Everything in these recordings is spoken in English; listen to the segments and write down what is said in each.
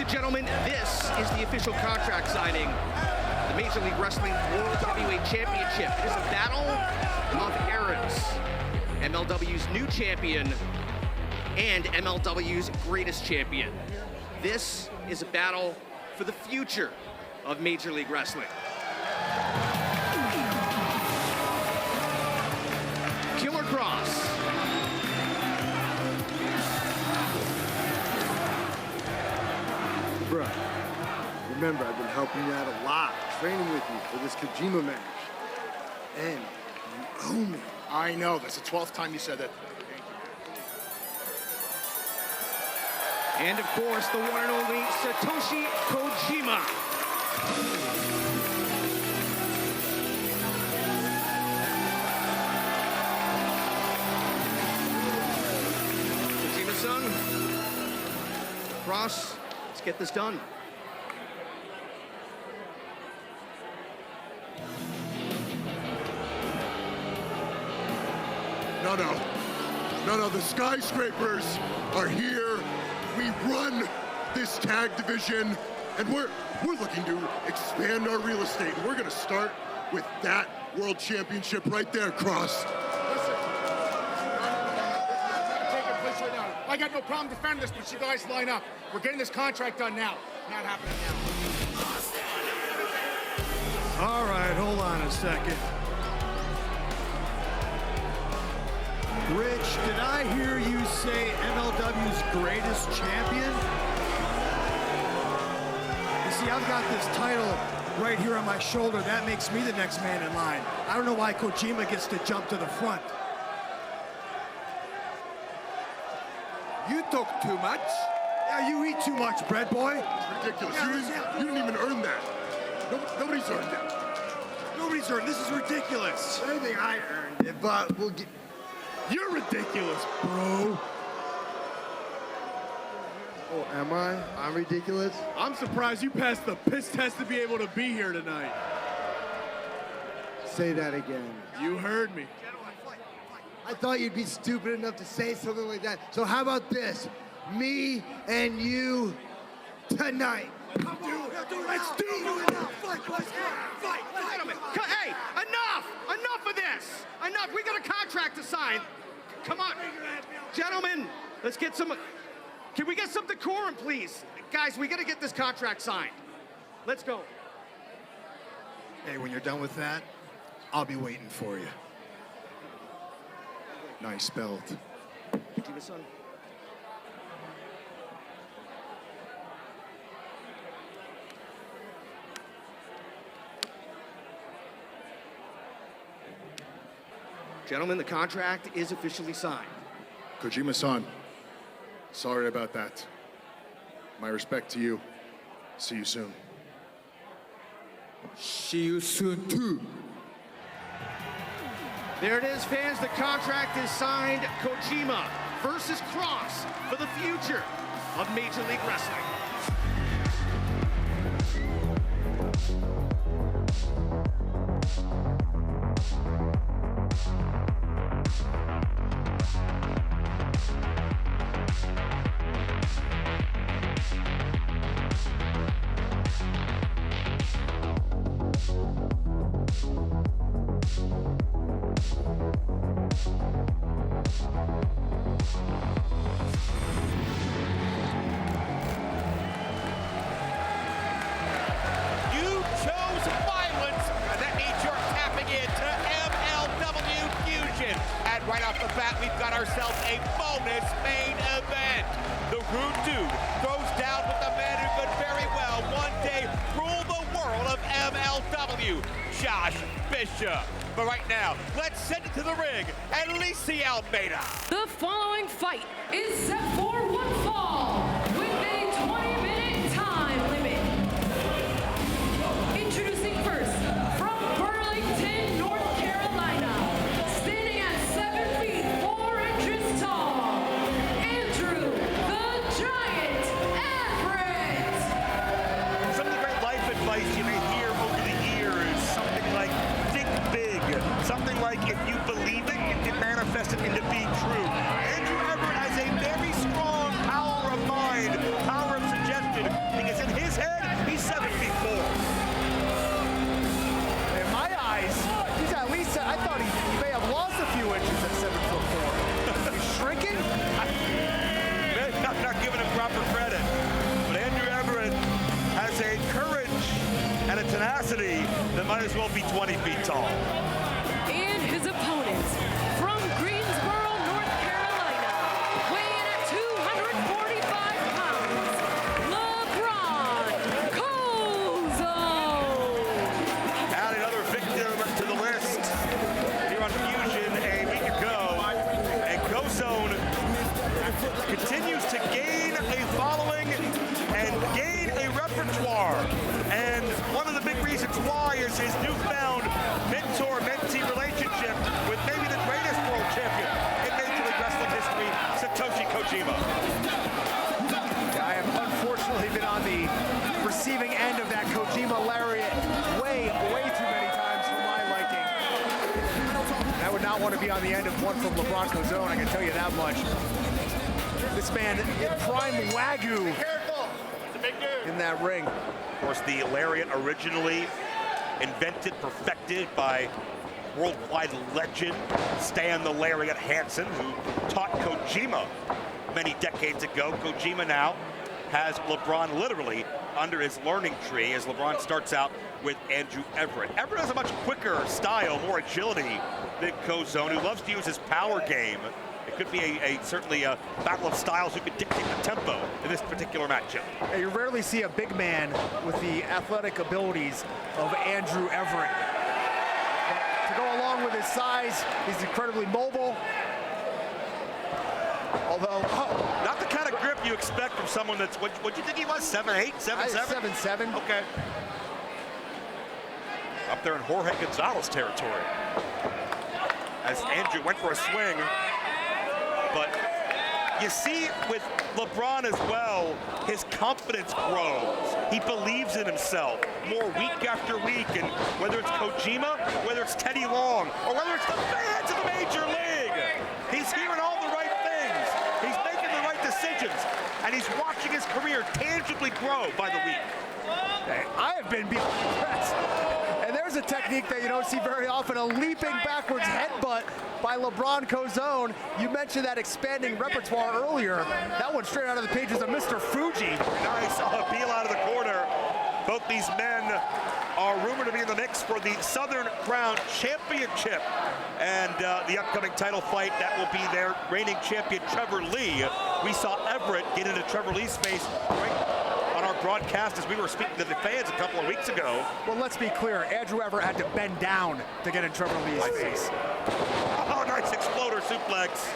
Gentlemen, this is the official contract signing. The Major League Wrestling World Heavyweight Championship. It is a battle of eras. MLW's new champion and MLW's greatest champion. This is a battle for the future of Major League Wrestling. Killer Kross. Bruh, remember I've been helping you out a lot, training with you for this Kojima match. And you owe me. I know, that's the 12th time you said that. And of course, the one and only Satoshi Kojima. Kojima-san, Kross, let's get this done. No, the skyscrapers are here. We run this tag division, and we're looking to expand our real estate. We're gonna start with that World Championship right there, Kross. Listen, it's taking place right now. I got no problem defending this, but you guys line up. We're getting this contract done now. Not happening now. All right, hold on a second. Rich, did I hear you say MLW's greatest champion? You see, I've got this title right here on my shoulder. That makes me the next man in line. I don't know why Kojima gets to jump to the front. You talk too much. Yeah, you eat too much, bread boy. It's ridiculous. You didn't even earn that. Nobody's earned that. Nobody's earned. This is ridiculous. Anything I earned it, but we'll get... You're ridiculous, bro. Oh, am I? I'm ridiculous? I'm surprised you passed the piss test to be able to be here tonight. Say that again. You heard me. I thought you'd be stupid enough to say something like that. So how about this? Me and you tonight. Let's do it. Fight. Gentlemen, hey, enough of this. Enough, we got a contract to sign. Come on. Gentlemen, let's get some, can we get some decorum, please? Guys, we gotta get this contract signed. Let's go. Hey, when you're done with that, I'll be waiting for you. Nice belt. Kojima-san. Gentlemen, the contract is officially signed. Kojima-san, sorry about that. My respect to you. See you soon. See you soon, too. There it is, fans. The contract is signed. Kojima versus Kross for the future of Major League Wrestling. Right off the bat, we've got ourselves a bonus main event. The Rude Dude throws down with the man who could very well one day rule the world of MLW, Josh Bishop. But right now, let's send it to the ring, Alicia Almeida. The following fight is set for one fall with a 20-minute time limit. Introducing first, from Burlington, North Carolina, standing at 7 feet 4 inches tall, Andrew the Giant Everett. Some of the great life advice you may hear over the years, something like think big, something like if you believe it, you can manifest it into being true. Andrew Everett has a very strong power of mind, power of suggestion, Kojima. I have unfortunately been on the receiving end of that Kojima lariat way too many times for my liking. And I would not want to be on the end of one from LeBron Kozone, I can tell you that much. This man, prime Wagyu in that ring. Of course, the lariat originally invented, perfected by worldwide legend Stan the Lariat Hansen, who taught Kojima many decades ago. Kojima now has LeBron literally under his learning tree as LeBron starts out with Andrew Everett. Everett has a much quicker style, more agility than Kozone, who loves to use his power game. It could be certainly a battle of styles who could dictate the tempo in this particular matchup. Yeah, you rarely see a big man with the athletic abilities of Andrew Everett. But to go along with his size, he's incredibly mobile. Although, not the kind of grip you expect from someone that's, what'd you think he was, 7'8", 7'7"? 7'7". Okay. Up there in Jorge Gonzalez territory. As Andrew went for a swing. But you see with LeBron as well, his confidence grows. He believes in himself more week after week. And whether it's Kojima, whether it's Teddy Long, or whether it's the fans of the Major League, he's hearing all the right things. He's making the right decisions. And he's watching his career tangibly grow by the week. I have been impressed. And there's a technique that you don't see very often, a leaping backwards headbutt by LeBron Kozone. You mentioned that expanding repertoire earlier. That one straight out of the pages of Mr. Fuji. Nice appeal out of the corner. Both these men are rumored to be in the mix for the Southern Crown Championship. And the upcoming title fight, that will be their reigning champion, Trevor Lee. We saw Everett get into Trevor Lee's face right on our broadcast as we were speaking to the fans a couple of weeks ago. Well, let's be clear. Andrew Everett had to bend down to get in Trevor Lee's face. Oh, nice exploder suplex.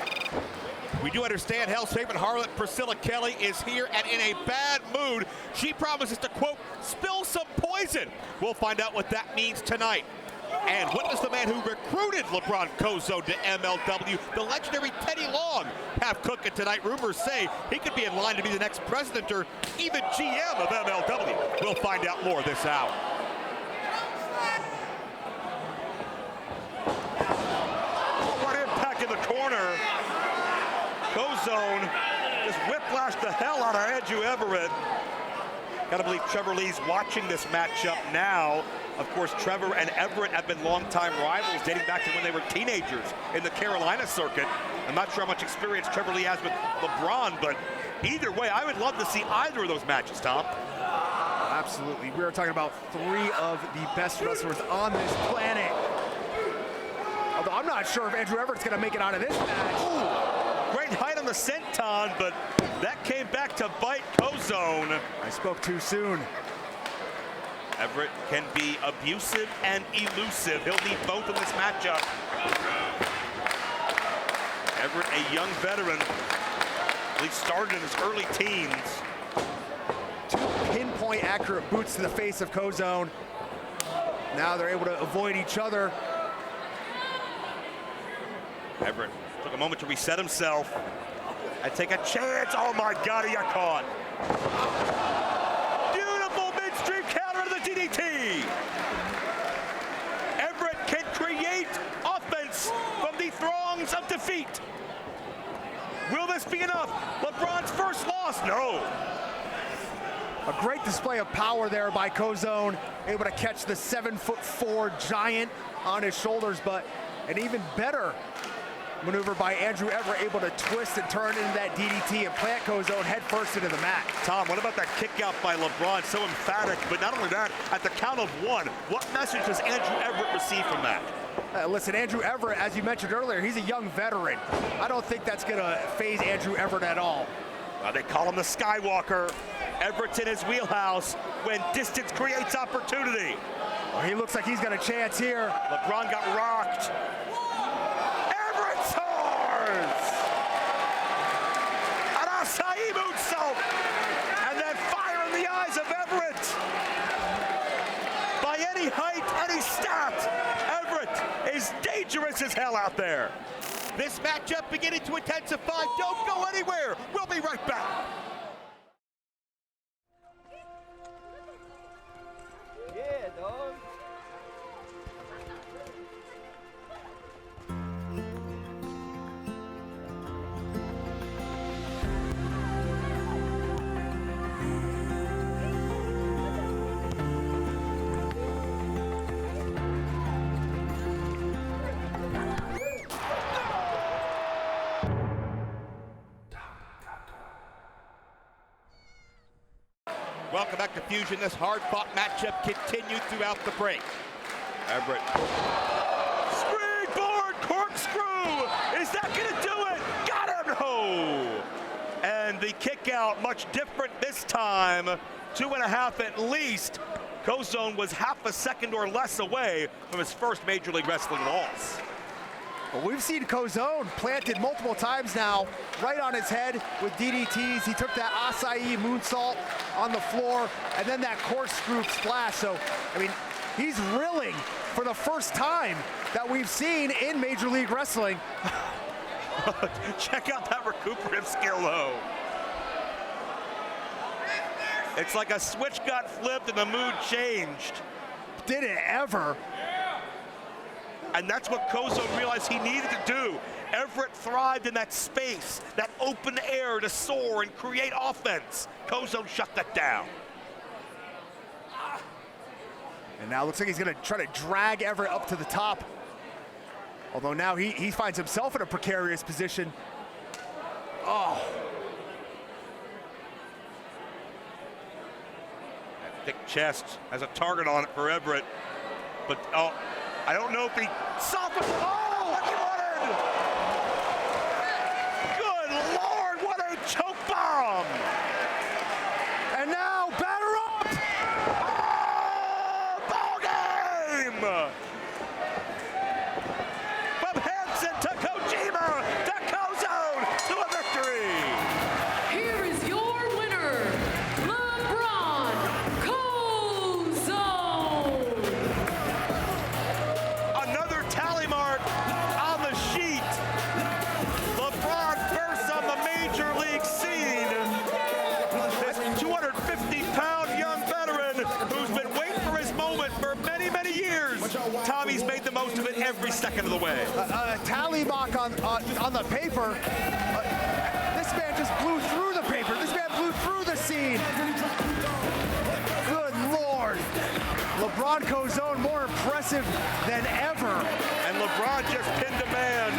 We do understand Hell's favorite harlot Priscilla Kelly is here and in a bad mood. She promises to, quote, spill some poison. We'll find out what that means tonight. And what does the man who recruited LeBron Kozone to MLW, the legendary Teddy Long, have cooking tonight? Rumors say he could be in line to be the next president or even GM of MLW. We'll find out more this hour. What impact in the corner. Kozone just whiplashed the hell out of Andrew Everett. Gotta believe Trevor Lee's watching this matchup now. Of course, Trevor and Everett have been longtime rivals dating back to when they were teenagers in the Carolina circuit. I'm not sure how much experience Trevor Lee has with LeBron, but either way, I would love to see either of those matches, Tom. Absolutely. We are talking about three of the best wrestlers on this planet. Although I'm not sure if Andrew Everett's going to make it out of this match. Ooh, great height on the senton, but that came back to bite Kozone. I spoke too soon. Everett can be abusive and elusive. He'll need both in this matchup. Everett, a young veteran, he started in his early teens. Two pinpoint accurate boots to the face of Kozone. Now they're able to avoid each other. Everett took a moment to reset himself and take a chance. Oh my God, he got caught. DDT. Everett can create offense from the throngs of defeat. Will this be enough? LeBron's first loss? No. A great display of power there by Kozone, able to catch the 7'4" giant on his shoulders, but an even better maneuver by Andrew Everett, able to twist and turn into that DDT and plant Kozone head first into the mat. Tom, what about that kick out by LeBron? So emphatic, but not only that, at the count of one, what message does Andrew Everett receive from that? Listen, Andrew Everett, as you mentioned earlier, he's a young veteran. I don't think that's going to phase Andrew Everett at all. They call him the Skywalker. Everett's in his wheelhouse when distance creates opportunity. Well, he looks like he's got a chance here. LeBron got rocked. Everett soars! An acai moonsault! And then fire in the eyes of Everett! By any height, any stat, Everett is dangerous as hell out there. This matchup beginning to intensify. Don't go anywhere. We'll be right back. Yeah, dog. Welcome back to Fusion. This hard-fought matchup continued throughout the break. Everett. Springboard corkscrew! Is that gonna do it? Got him! No! And the kick out, much different this time. 2.5 at least. Kozone was half a second or less away from his first Major League Wrestling loss. Well, we've seen Kozone planted multiple times now, right on his head with DDTs. He took that acai moonsault on the floor, and then that corkscrew splash. So, I mean, he's reeling for the first time that we've seen in Major League Wrestling. Check out that recuperative skill, though. It's like a switch got flipped and the mood changed. Did it ever? And that's what Kozone realized he needed to do. Everett thrived in that space, that open air to soar and create offense. Kozone shut that down. And now looks like he's gonna try to drag Everett up to the top. Although now he finds himself in a precarious position. Oh. That thick chest has a target on it for Everett. But, oh, I don't know if he saw the, oh, what he wanted! Good Lord, what a choke bomb! And now, batter up! Oh, ball game! From Hansen to Kojima to Kozone to a victory! Here is your winner, LaBron Kozone. Another tally mark on the sheet. LeBron first on the Major League scene. This 250-pound young veteran who's been waiting for his moment for many, many years. Tommy's made the most of it every second of the way. A tally mark on the paper. This man just blew through the paper. This man blew through the scene. Good Lord. LeBron Kozone more impressive than ever. And LeBron just pinned a man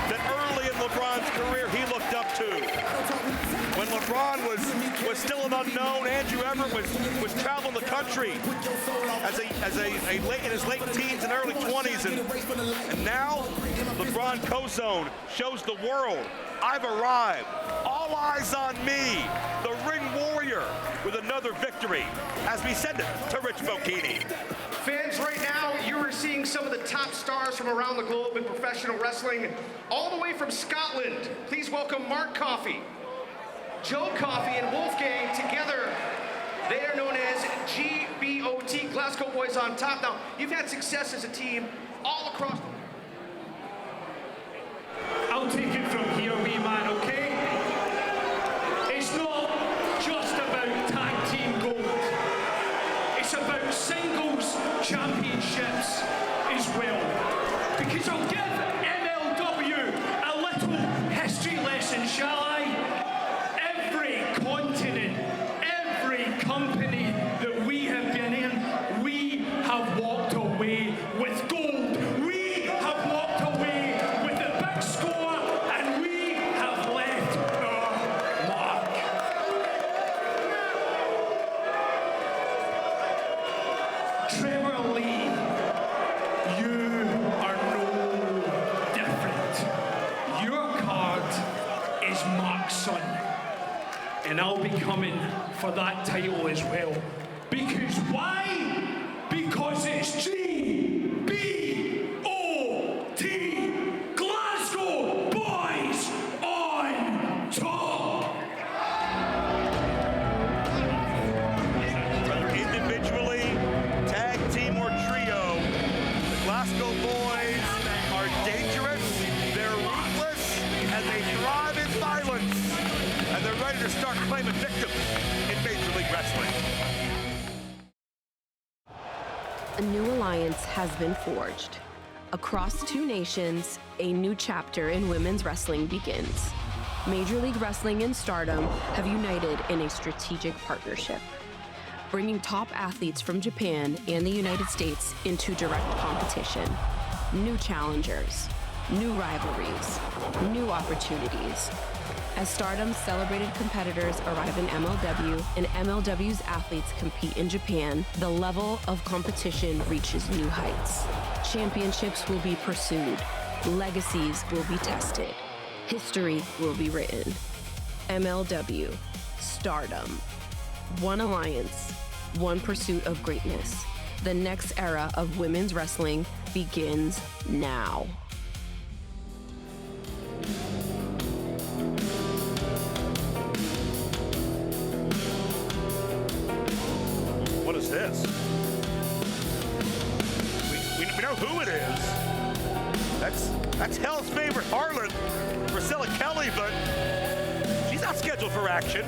that early in LeBron's career he looked up to. When LeBron was still an unknown, Andrew Everett was traveling the country as in his late teens and early 20s, and now LeBron Kozone shows the world, I've arrived. All eyes on me, the Ring Warrior, with another victory as we send it to Rich Bocchini. Fans, right now, you are seeing some of the top stars from around the globe in professional wrestling, all the way from Scotland. Please welcome Mark Coffey, Joe Coffey, and Wolfgang. Together, they are known as GBOT, Glasgow Boys on Top. Now, you've had success as a team all across. I'll take it from here, wee man, okay? It's not just about tag team gold. It's about singles championships as well. Because I'll give MLW a little history lesson, shall I? Every continent, every company that we have been in, we have walked away with gold. We have walked away with a big score, and we have left our mark. Trevor Lee, you are no different. Your card is Mark's son, and I'll be coming for that title as well. Because why? Because it's GBOT, Glasgow Boys on top. Whether individually, tag team, or trio, the Glasgow Boys are dangerous, they're to start claiming victims in Major League Wrestling. A new alliance has been forged. Across two nations, a new chapter in women's wrestling begins. Major League Wrestling and Stardom have united in a strategic partnership, bringing top athletes from Japan and the United States into direct competition. New challengers, new rivalries, new opportunities. As Stardom's celebrated competitors arrive in MLW and MLW's athletes compete in Japan, the level of competition reaches new heights. Championships will be pursued, legacies will be tested, history will be written. MLW, Stardom, one alliance, one pursuit of greatness. The next era of women's wrestling begins now. What is this? We know who it is. That's Hell's favorite harlot, Priscilla Kelly, but she's not scheduled for action.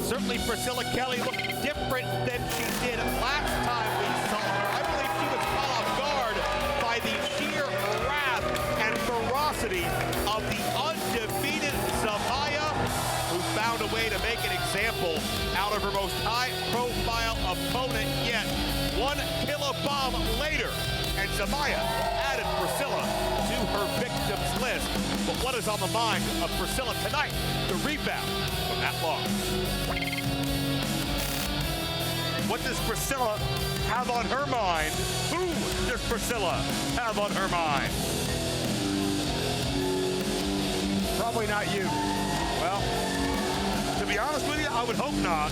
Certainly Priscilla Kelly looked different than she did last time we saw her. I believe she was caught off guard by the sheer wrath and ferocity of the undefeated Zamaya, who found a way to make an example out of her most high-profile opponent yet. One killer bomb later, and Zamaya added Priscilla to her victims list. But what is on the mind of Priscilla tonight? The rebound from that loss. What does Priscilla have on her mind? Who does Priscilla have on her mind? Probably not you. Well, to be honest with you, I would hope not.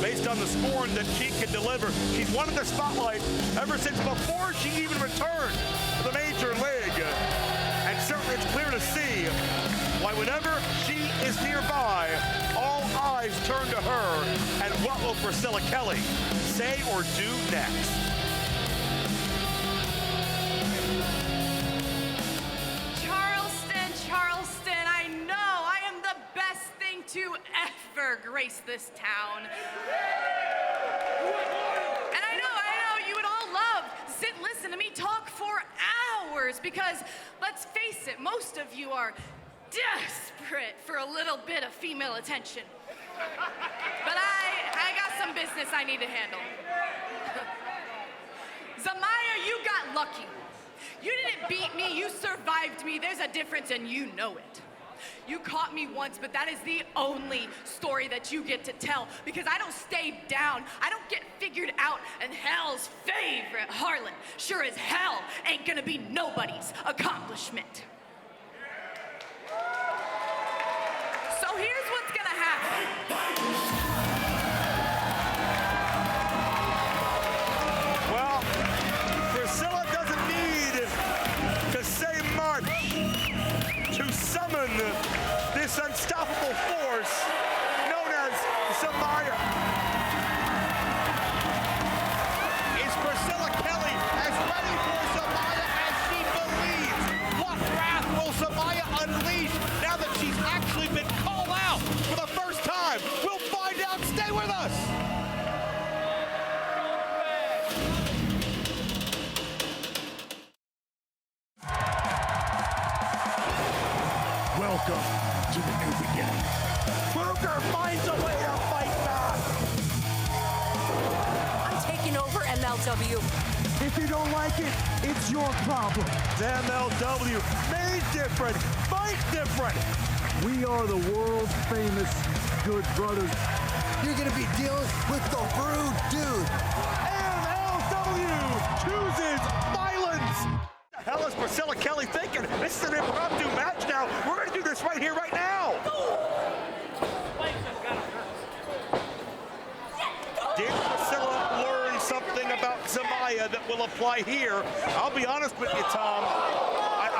Based on the scorn that she can deliver. She's wanted the spotlight ever since before she even returned to the Major League. And certainly it's clear to see why whenever she is nearby, all eyes turn to her. And what will Priscilla Kelly say or do next? Charleston, I know I am the best thing to ever grace this town. And I know, you would all love to sit and listen to me talk for hours because, let's face it, most of you are desperate for a little bit of female attention. But I got some business I need to handle. Zamaya, you got lucky. You didn't beat me, you survived me. There's a difference and you know it. You caught me once, but that is the only story that you get to tell because I don't stay down. I don't get figured out, and Hell's favorite harlot sure as hell ain't gonna be nobody's accomplishment. So here's what's gonna happen. Well, Priscilla doesn't need to say much to summon this unstoppable force known as Zamaya. Is Priscilla Kelly as ready for Zamaya as she believes? What wrath will Zamaya unleash now that she's actually been called out for the first time? We'll find out. Stay with us. Welcome to the new beginning. Booker finds a way to fight back. I'm taking over MLW. If you don't like it, it's your problem. MLW, made different, fight different. We are the world's famous Good Brothers. You're gonna be dealing with the rude dude. MLW chooses violence. What the hell is Priscilla Kelly thinking? This is an impromptu match now. We're gonna do this right here, right now. Did Priscilla learn something about Zamaya that will apply here? I'll be honest with you, Tom.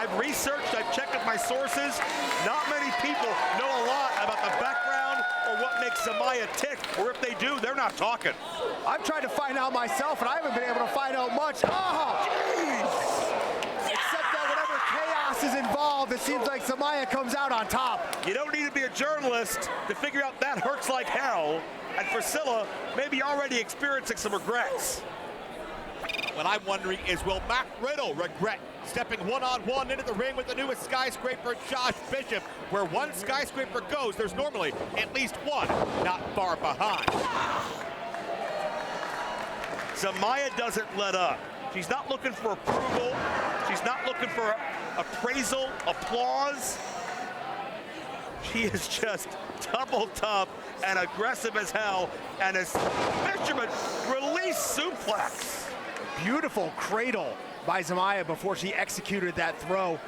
I've researched, I've checked with my sources. Not many people know a lot about the background or what makes Zamaya tick, or if they do, they're not talking. I've tried to find out myself, and I haven't been able to find out much. Oh, jeez! Except that whatever chaos is involved, it seems like Zamaya comes out on top. You don't need to be a journalist to figure out that hurts like hell. And Priscilla may be already experiencing some regrets. What I'm wondering is, will Matt Riddle regret stepping one-on-one into the ring with the newest skyscraper, Josh Bishop? Where one skyscraper goes, there's normally at least one not far behind. Zamaya doesn't let up. She's not looking for approval. She's not looking for appraisal, applause. She is just double tough and aggressive as hell. And as Fisherman release suplex. Beautiful cradle by Zamaya before she executed that throw.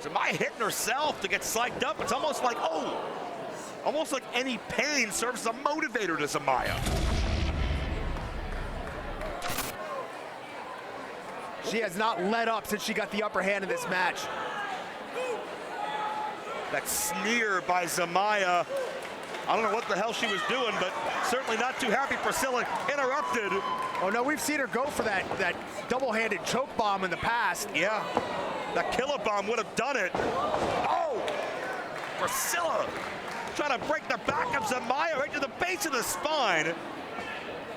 Zamaya hitting herself to get psyched up. It's almost like, oh, almost like any pain serves as a motivator to Zamaya. She has not let up since she got the upper hand in this match. That sneer by Zamaya. I don't know what the hell she was doing, but certainly not too happy. Priscilla interrupted. Oh no, we've seen her go for that double-handed choke bomb in the past. Yeah, that killer bomb would have done it. Oh, Priscilla trying to break the back of Zamaya right to the base of the spine.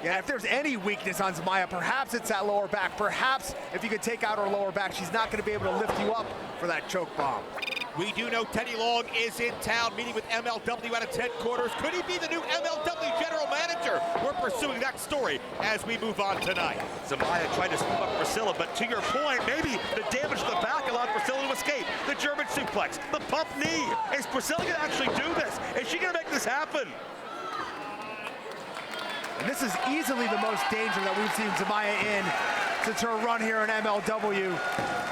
Yeah, if there's any weakness on Zamaya, perhaps it's that lower back. Perhaps if you could take out her lower back, she's not going to be able to lift you up for that choke bomb. We do know Teddy Long is in town meeting with MLW at its headquarters. Could he be the new MLW general manager? We're pursuing that story as we move on tonight. Zamaya tried to scoop up Priscilla, but to your point, maybe the damage to the back allowed Priscilla to escape. The German suplex, the pump knee. Is Priscilla going to actually do this? Is she going to make this happen? And this is easily the most danger that we've seen Zamaya in since her run here in MLW.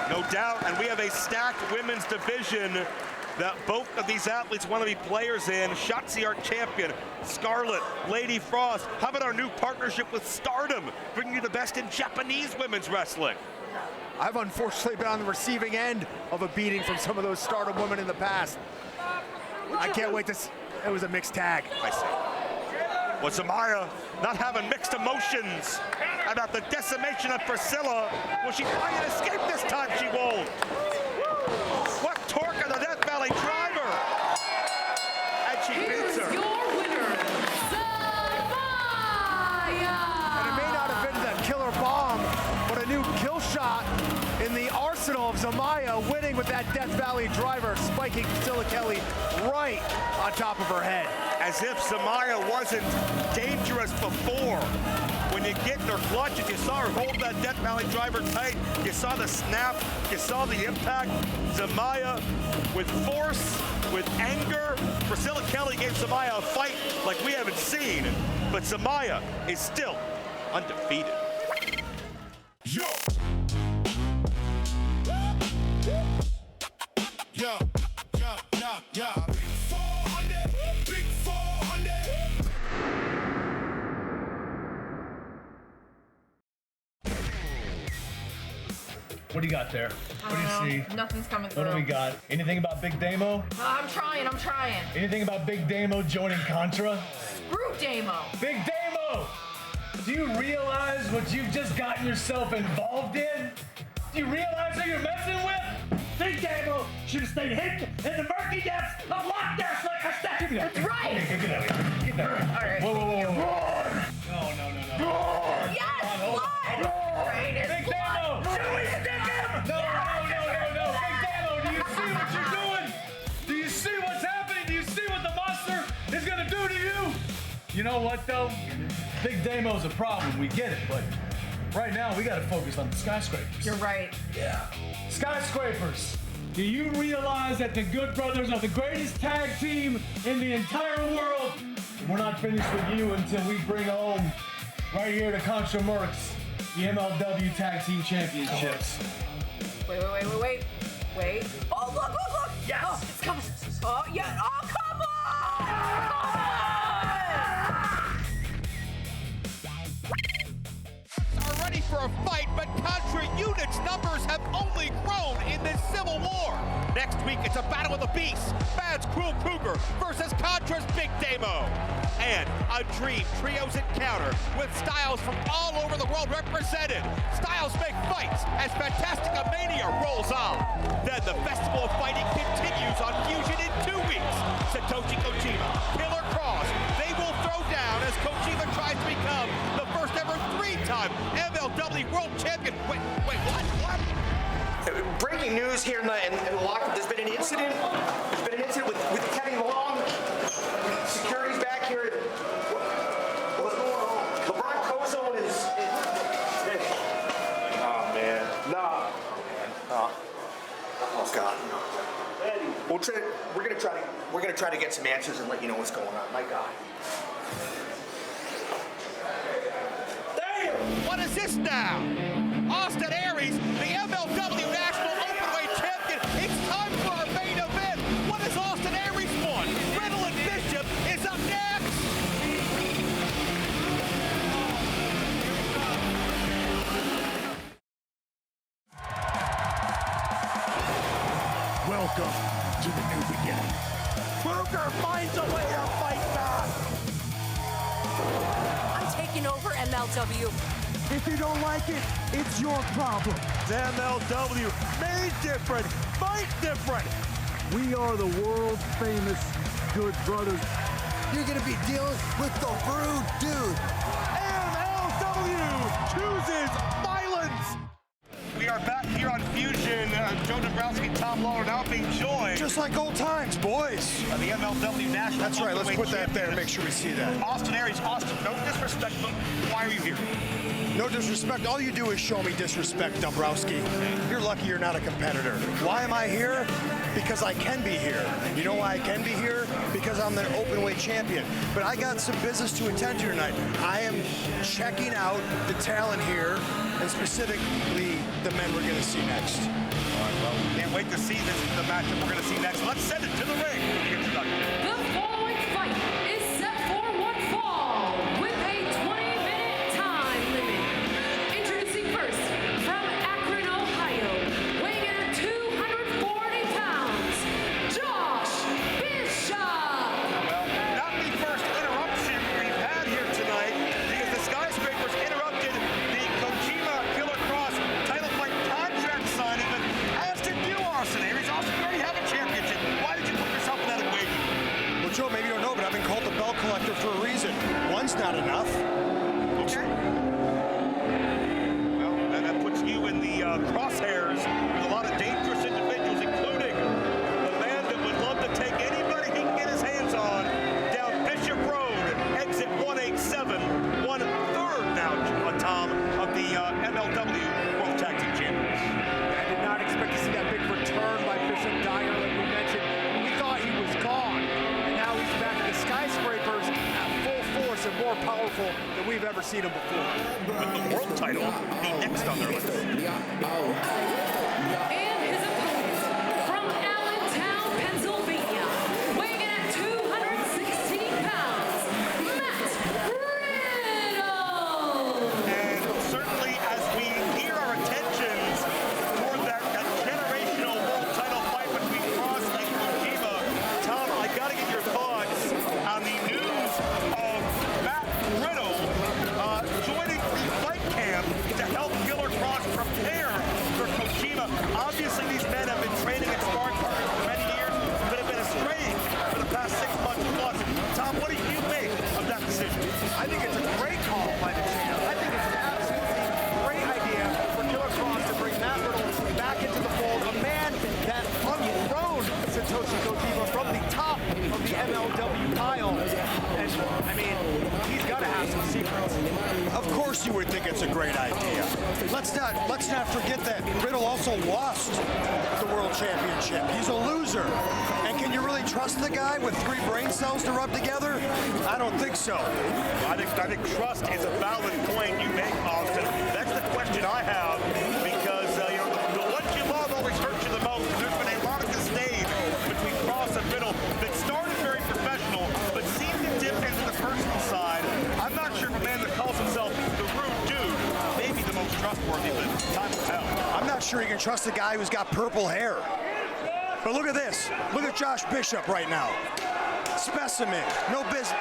No doubt, and we have a stacked women's division that both of these athletes want to be players in. Shotzi, our champion, Scarlett, Lady Frost. How about our new partnership with Stardom, bringing you the best in Japanese women's wrestling? I've unfortunately been on the receiving end of a beating from some of those Stardom women in the past. I can't wait to see. It was a mixed tag. I see. Was Zamaya not having mixed emotions about the decimation of Priscilla? Will she try and escape this time? She won't. What torque on the Death Valley driver? And she beats her. Your winner, Zamaya. And it may not have been that killer bomb, but a new kill shot in the arsenal of Zamaya, winning with that Death Valley driver, spiking Priscilla Kelly right on top of her head. As if Zamaya wasn't dangerous before. When you get in her clutches, you saw her hold that Death Valley driver tight. You saw the snap, you saw the impact. Zamaya with force, with anger. Priscilla Kelly gave Zamaya a fight like we haven't seen, but Zamaya is still undefeated. Yo! Yo, yo, yo, yo. Big 400. What do you got there? What do you see? Nothing's coming through. What do we got? Anything about Big Damo? I'm trying. Anything about Big Damo joining Contra? Screw Damo. Big Damo! Do you realize what you've just gotten yourself involved in? Do you realize who you're messing with? Big Damo should have stayed hidden in the murky depths of Loch Ness like a statue. That's right. Okay, get out of here. Get out of here. All right. Whoa. No. Roar. Yes, blood. Roar. Greatest Big blood. Damo! Should we stick him? No. Big Damo, do you see what you're doing? Do you see what's happening? Do you see what the monster is gonna do to you? You know what though? Big Damo's a problem, we get it, but right now we gotta focus on the skyscrapers. You're right. Yeah. Skyscrapers. Do you realize that the Good Brothers are the greatest tag team in the entire world? We're not finished with you until we bring home, right here to Contra Mercs, the MLW Tag Team Championships. Wait. Oh, look. Yes. Oh, it's coming. Oh, yeah. Oh, come on. Are ready for a fight, but Contra units numbers have only grown in this civil war. Next week, it's a battle of the beasts. Fans Cruel Cougar versus Contra's Big Damo. And a dream trios encounter with styles from all over the world represented. Styles make fights as FantasticaMania rolls on. Then the Festival of Fighting continues on Fusion in 2 weeks. Satoshi Kojima, Killer Kross, they will throw down as Kojima tries to become the first ever 3-time MLW World Champion. Wait, what? Breaking news here in the locker. There's been an incident. There's been an incident with Kevin Long. Security's back here. What's going on? LeBron Kozone is. Oh man. Nah. Oh God. We're gonna try to get some answers and let you know what's going on. My God. Damn! What is this now? Austin Aries, the MLW National Openweight Champion. It's time for our main event. What has Austin Aries won? Riddle and Bishop is up next. Welcome to the new beginning. Booker finds a way to fight back. I'm taking over MLW. If you don't like it, it's your problem. It's MLW. Made different. Fight different. We are the world famous Good Brothers. You're gonna be dealing with the rude dude. MLW chooses violence. We are back here on Fusion. Joe Dombrowski, Tom Lawler now being joined. Just like old times, boys. The MLW National That's right, let's Openweight put that there and Champion. make sure we see that. Austin Aries, Austin, no disrespect, but why are you here? No disrespect. All you do is show me disrespect, Dombrowski. You're lucky you're not a competitor. Why am I here? Because I can be here. You know why I can be here? Because I'm the openweight champion. But I got some business to attend to tonight. I am checking out the talent here, and specifically the men we're going to see next. All right, well, can't wait to see the matchup we're going to see next. Let's send it to the ring. The following fight is set for one fall with a 20-minute time limit. Introducing first from Akron, Ohio, weighing in at 240 pounds, Josh Bishop. Well, not the first interruption we've had here tonight, because the Skyscrapers interrupted the Kojima Killer Kross title fight contract signing. But as did you, Austin Aries. Austin, you already have a championship. Why did you put yourself in that equation? Well, Joe, maybe you don't know, but I've been called the bell collector for a reason. One's not enough. Okay. Well, that puts you in the crosshairs with a lot of dangerous individuals, including the man that would love to take anybody he can get his hands on down Bishop Road, exit 187, 1/3 now, Tom, of the MLW World Tag Team Champions. I did not expect to see that big return by Bishop Dyer, like we mentioned. We thought he was gone, and now he's back at the Skyscrapers at full force and more powerful than we've ever seen him before. With the world title, the next on their list. And his opponent from Allentown, Pennsylvania, weighing in at 216 pounds, Matt Riddle. And certainly as we gear our attentions toward that generational world title fight between Kross and Kojima, Tom, I gotta get your thoughts on the news of Matt Riddle joining the fight camp to help Killer Kross prepare for Kojima. Obviously, these men have been training and sparring partners for many years, but have been estranged for the past 6 months plus. Tom, what do you make of that decision? I think it's a great call by the champ. I think it's an absolutely great idea for Killer Kross to bring Matt Riddle back into the fold, a man that unthroned Satoshi Kojima from the top of the MLW pile. And, I mean, he's got to have some secrets. Of course you would think it's a great idea. Let's not forget that Riddle also lost the World Championship. He's a loser. And can you really trust the guy with 3 brain cells to rub together? I don't think so. I think trust is a valid point you make, Austin. That's the question I have, because the what you love always hurts you the most. There's been a lot of disdain between Kross and Riddle that started very professional, but seemed to dip into the personal side. I'm not sure if a man that calls himself the rude dude may be the most trustworthy, but time will tell. I'm not sure you can trust a guy who's got purple hair. But look at this. Look at Josh Bishop right now. Specimen. No business.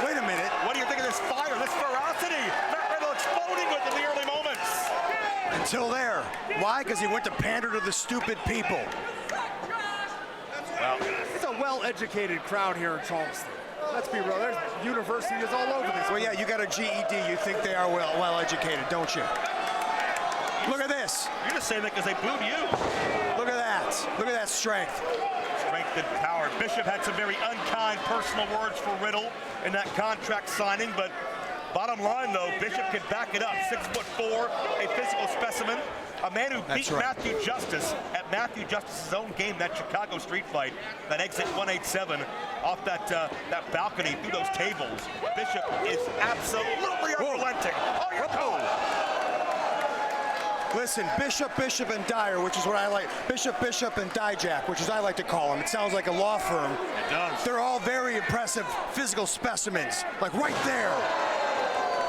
Wait a minute. What do you think of this fire, this ferocity? Matt Riddle exploding with in the early moments. Until there. Why? Because he went to pander to the stupid people. Well, it's a well-educated crowd here in Charleston. Let's be real, there's universities all over this. Well, yeah, you got a GED. You think they are well-educated, don't you? Look at this. You're just saying that because they booed you. Look at that. Look at that strength. Strength and power. Bishop had some very unkind personal words for Riddle in that contract signing, but bottom line, though, Bishop can back it up. 6'4", a physical specimen. A man who beat Matthew Justice at Matthew Justice's own game, that Chicago street fight, that exit 187 off that balcony through those tables. Bishop is absolutely unrelenting. On your toes. Listen, Bishop, and Dyer, which is what I like. Bishop, and Dijak, which is I like to call them. It sounds like a law firm. It does. They're all very impressive physical specimens, like right there.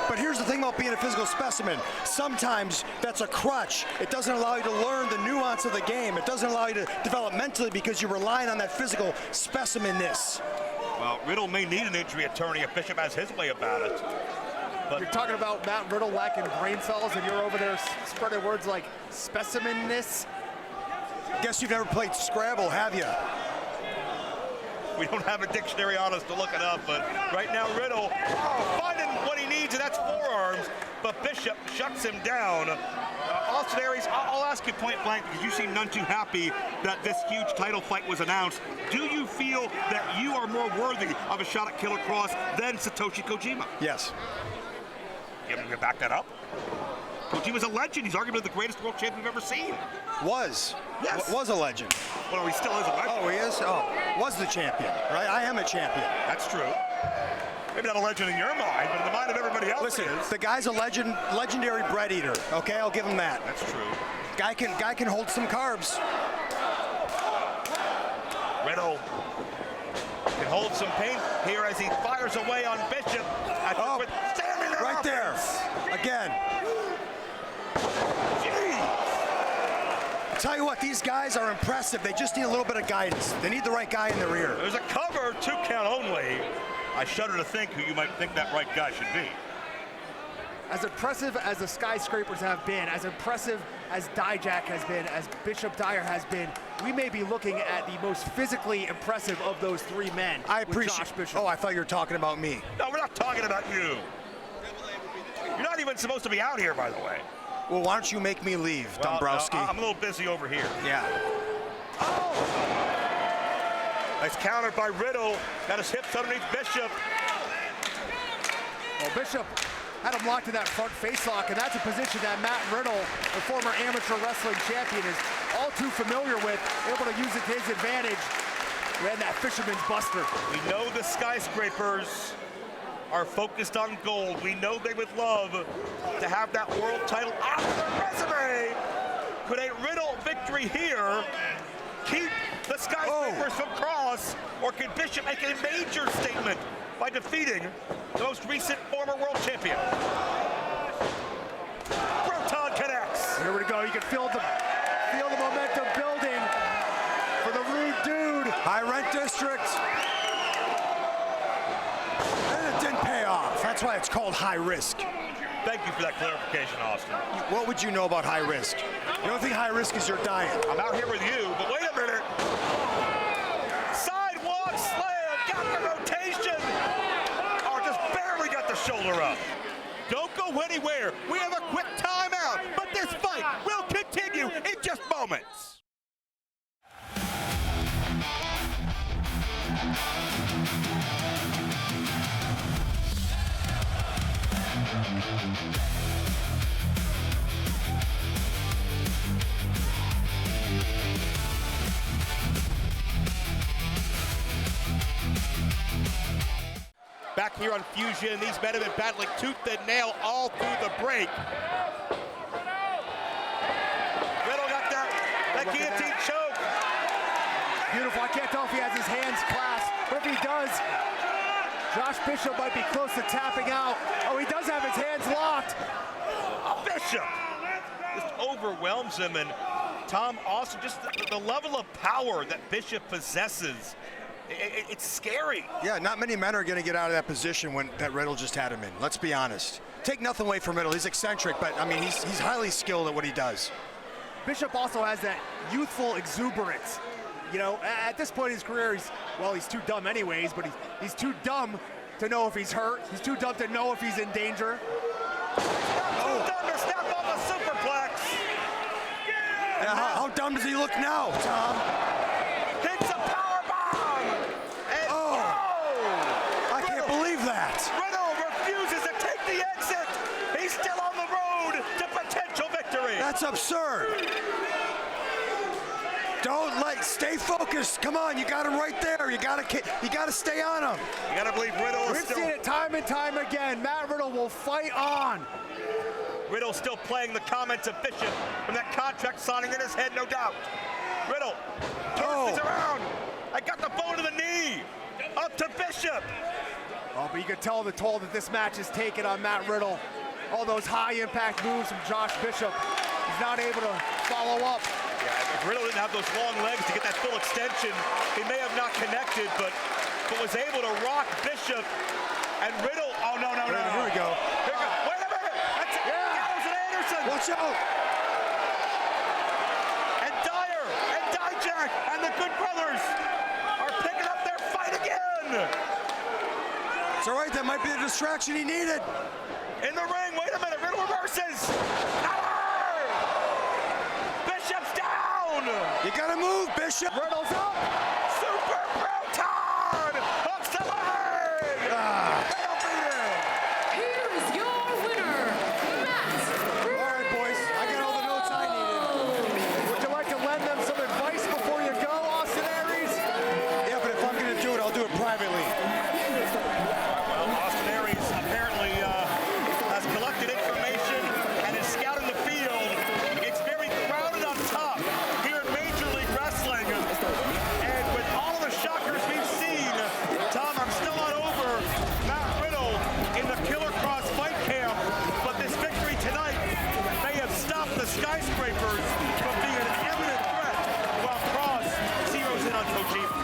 But here's the thing about being a physical specimen. Sometimes that's a crutch. It doesn't allow you to learn the nuance of the game. It doesn't allow you to develop mentally because you're relying on that physical specimen-ness. Well, Riddle may need an injury attorney if Bishop has his way about it. But you're talking about Matt Riddle lacking brain cells, and you're over there spreading words like specimen-ness? Guess you've never played Scrabble, have you? We don't have a dictionary on us to look it up, but right now Riddle finding what he needs, and that's forearms, but Bishop shuts him down. Austin Aries, I'll ask you point blank, because you seem none too happy that this huge title fight was announced. Do you feel that you are more worthy of a shot at Killer Kross than Satoshi Kojima? Yes. You back that up? Kojima's a legend. He's arguably the greatest world champion we've ever seen. Was. Yes. Was a legend. Well, he still is a legend. Oh, he is? Oh, was the champion, right? I am a champion. That's true. Maybe not a legend in your mind, but in the mind of everybody else. Listen, he is. the guy's a legendary bread eater. Okay, I'll give him that. That's true. Guy can hold some carbs. Riddle can hold some pain here as he fires away on Bishop. Right there. Again. Tell you what, these guys are impressive. They just need a little bit of guidance. They need the right guy in their ear. There's a cover, 2 count only. I shudder to think who you might think that right guy should be. As impressive as the Skyscrapers have been, as impressive as Dijak has been, as Bishop Dyer has been, we may be looking at the most physically impressive of those 3 men. I appreciate Josh Bishop. Oh, I thought you were talking about me. No, we're not talking about you. You're not even supposed to be out here, by the way. Well, why don't you make me leave, Dombrowski? I'm a little busy over here. Yeah. Oh! Nice counter by Riddle. Got his hips underneath Bishop. Well, Bishop had him locked in that front facelock, and that's a position that Matt Riddle, the former amateur wrestling champion, is all too familiar with, able to use it to his advantage. Ran that fisherman's buster. We know the Skyscrapers are focused on gold. We know they would love to have that world title on their resume. Could a Riddle victory here keep the Skyscrapers from Kross, or can Bishop make a major statement by defeating the most recent former world champion? Proton connects. Here we go. You can feel the momentum building for the rude dude. High rent district. And it didn't pay off. That's why it's called high risk. Thank you for that clarification, Austin. What would you know about high risk? You don't think high risk is your diet? I'm out here with you, but wait a minute. Sidewalk slam, got the rotation. Oh, just barely got the shoulder up. Don't go anywhere. We have a quick timeout, but this fight will continue in just moments. Back here on Fusion, these men have been battling tooth and nail all through the break. Riddle got that guillotine choke. Beautiful. I can't tell if he has his hands clasped, but if he does, Josh Bishop might be close to tapping out. Oh, he does have his hands locked. Bishop just overwhelms him, and Tom Austin, just the level of power that Bishop possesses. It's scary. Yeah, not many men are going to get out of that position when that Riddle just had him in. Let's be honest. take nothing away from Riddle. He's eccentric, but I mean, he's highly skilled at what he does. Bishop also has that youthful exuberance. You know, at this point in his career, he's too dumb anyways, but he's too dumb to know if he's hurt. He's too dumb to know if he's in danger. Too dumb to snap off a superplex. Yeah, how dumb does he look now, Tom? Hits a power bomb. And I can't believe that. Riddle refuses to take the exit. He's still on the road to potential victory. That's absurd. Stay focused. Come on, you got him right there. You got to stay on him. You got to believe Riddle is We've still... seen it time and time again. Matt Riddle will fight on. Riddle still playing the comments of Bishop from that contract signing in his head, no doubt. Riddle turns around. I got the bone to the knee. Up to Bishop. Oh, but you can tell the toll that this match has taken on Matt Riddle. All those high-impact moves from Josh Bishop. He's not able to follow up. Yeah, if Riddle didn't have those long legs to get that full extension, he may have not connected, but was able to rock Bishop. And Riddle, oh, no. Here we go. Wait a minute. That's it. Gallows and Anderson. Watch out. And Dyer and Dijak and the Good Brothers are picking up their fight again. It's all right. That might be the distraction he needed. In the ring, wait a minute. Riddle reverses. Bishop's down. You got to move, Bishop. Riddle's up. Super Proton. Hooks the leg. Here's your winner, Matt. All right, boys. I got all the notes I needed. Would you like to lend them some advice before you go, Austin Aries? Yeah, but if I'm going to do it, I'll do it privately. Well, Austin Aries apparently has collected information and is scouting the field. It's very crowded on top here in Major League Wrestling. And with all of the shockers we've seen, Tom, I'm still not over Matt Riddle in the Killer Kross fight camp. But this victory tonight may have stopped the skyscrapers from being an imminent threat while Kross zeroes in on Kojima.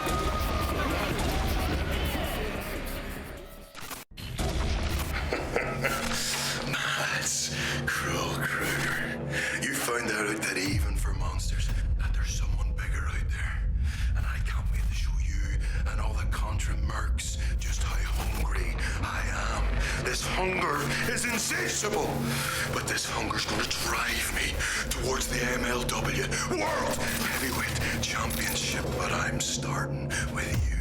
That's cruel, Kruger. You found out that even for monsters, that there's someone bigger out there. And I can't wait to show you and all the Contra mercs just how hungry I am. This hunger is insatiable. But this hunger's gonna drive me towards the MLW World Heavyweight Championship. But I'm starting with you.